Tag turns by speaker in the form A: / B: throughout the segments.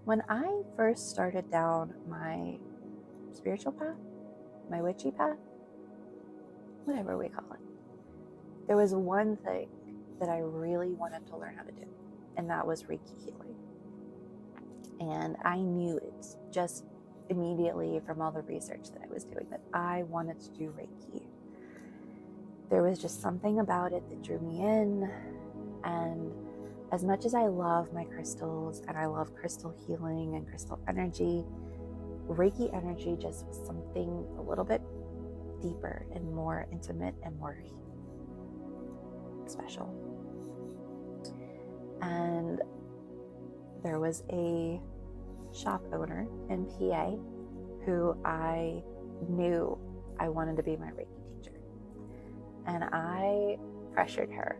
A: When I first started down my spiritual path, my witchy path, whatever we call it, there was one thing that I really wanted to learn how to do, and that was Reiki healing. And I knew it just immediately from all the research that I was doing that I wanted to do Reiki. There was just something about it that drew me in. And as much as I love my crystals and I love crystal healing and crystal energy, Reiki energy just was something a little bit deeper and more intimate and more special. And there was a shop owner in PA who I knew I wanted to be my Reiki teacher. And I pressured her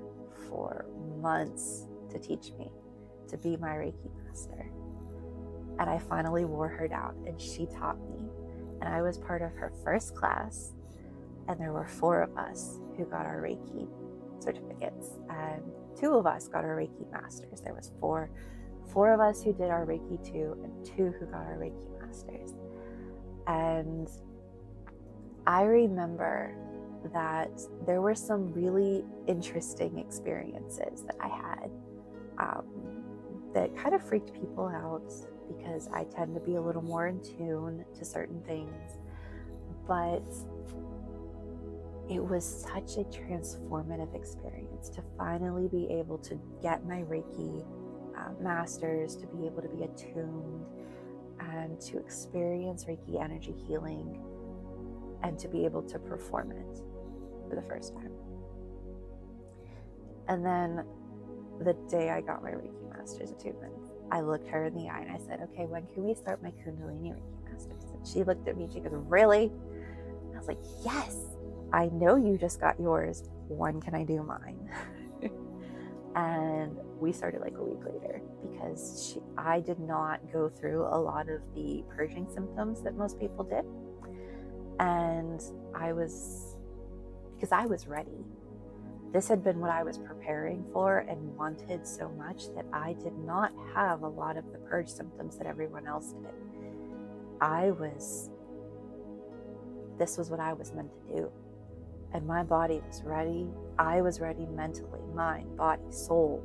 A: for months to teach me, to be my Reiki master. And I finally wore her down and she taught me. And I was part of her first class, and there were 4 of us who got our Reiki certificates, and 2 of us got our Reiki masters. There was four of us who did our Reiki 2 and 2 who got our Reiki masters. And I remember that there were some really interesting experiences that I had that kind of freaked people out, because I tend to be a little more in tune to certain things. But it was such a transformative experience to finally be able to get my Reiki masters, to be able to be attuned and to experience Reiki energy healing and to be able to perform it for the first time. And then the day I got my Reiki master's attunement, I looked her in the eye and I said, okay, when can we start my Kundalini Reiki masters? And she looked at me and she goes, really? And I was like, yes, I know you just got yours. When can I do mine? And we started like a week later, because I did not go through a lot of the purging symptoms that most people did. And because I was ready. This had been what I was preparing for and wanted so much, that I did not have a lot of the purge symptoms that everyone else did. This was what I was meant to do. And my body was ready. I was ready mentally, mind, body, soul.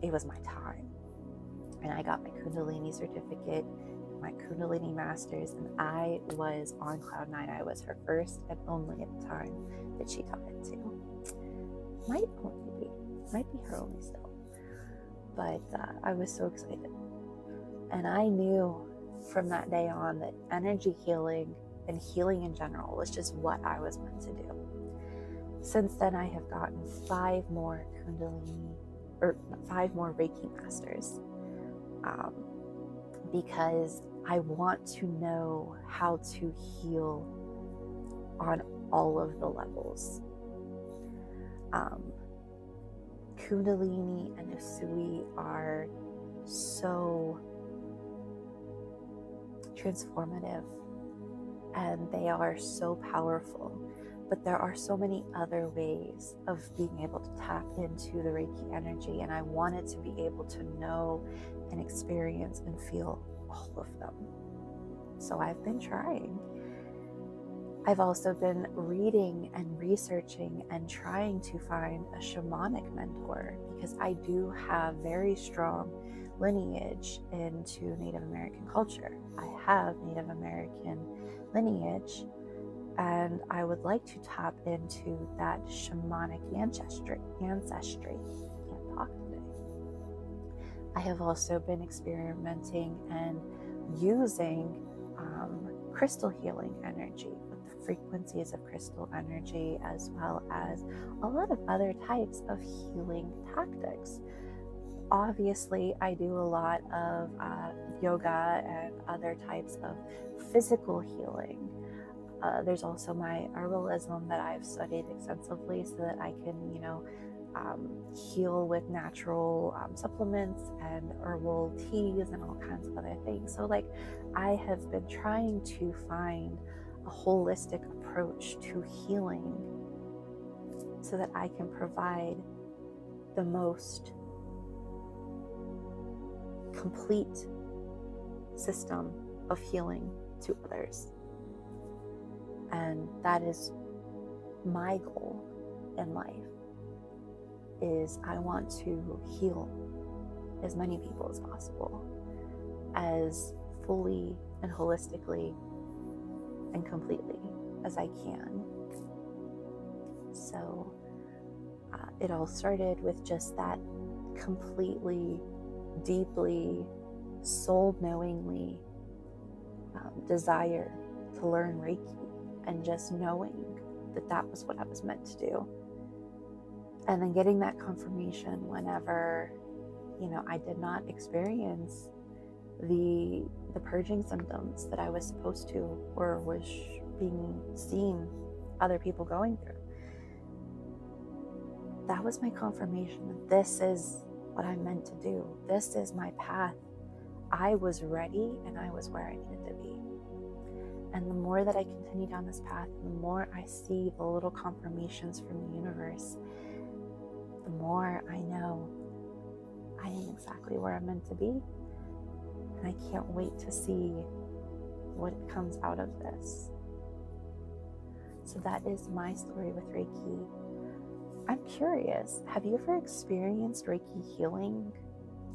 A: It was my time. And I got my Kundalini certificate, my Kundalini masters, and I was on cloud 9. I was her first and only at the time that she taught it to. Might be her only still. But I was so excited. And I knew from that day on that energy healing and healing in general was just what I was meant to do. Since then, I have gotten 5 more Reiki masters, because I want to know how to heal on all of the levels. Kundalini and Usui are so transformative, and they are so powerful, but there are so many other ways of being able to tap into the Reiki energy, and I wanted to be able to know and experience and feel all of them. So I've been trying. I've also been reading and researching and trying to find a shamanic mentor, because I do have very strong lineage into Native American culture. I have Native American lineage, and I would like to tap into that shamanic ancestry. Can't talk today. I have also been experimenting and using crystal healing energy, with the frequencies of crystal energy, as well as a lot of other types of healing tactics. Obviously, I do a lot of yoga and other types of physical healing. There's also my herbalism that I've studied extensively, so that I can, heal with natural supplements and herbal teas and all kinds of other things. So I have been trying to find a holistic approach to healing, so that I can provide the most complete system of healing to others. And that is my goal in life, is I want to heal as many people as possible, as fully and holistically and completely as I can. So it all started with just that completely, deeply, soul-knowingly desire to learn Reiki, and just knowing that that was what I was meant to do. And then getting that confirmation whenever, I did not experience the purging symptoms that I was supposed to, or was being seen other people going through. That was my confirmation that this is what I'm meant to do. This is my path. I was ready and I was where I needed to be. And the more that I continue down this path, the more I see the little confirmations from the universe, the more I know I am exactly where I'm meant to be. And I can't wait to see what comes out of this. So that is my story with Reiki. I'm curious, have you ever experienced Reiki healing?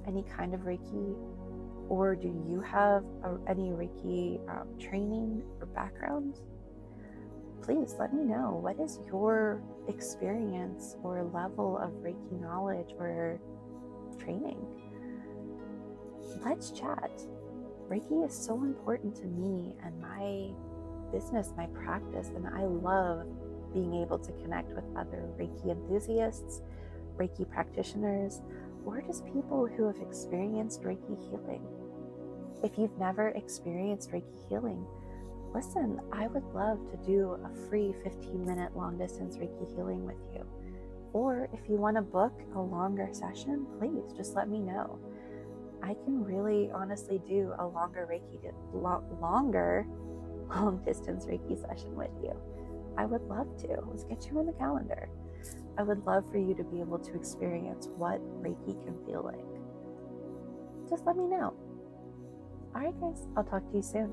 A: Any kind of Reiki? Or do you have any Reiki training or background? Please let me know. What is your experience or level of Reiki knowledge or training? Let's chat. Reiki is so important to me and my business, my practice, and I love being able to connect with other Reiki enthusiasts, Reiki practitioners, or just people who have experienced Reiki healing. If you've never experienced Reiki healing, listen, I would love to do a free 15-minute long-distance Reiki healing with you. Or if you want to book a longer session, please just let me know. I can really honestly do a longer long-distance Reiki session with you. I would love to. Let's get you on the calendar. I would love for you to be able to experience what Reiki can feel like. Just let me know. All right, guys, I'll talk to you soon.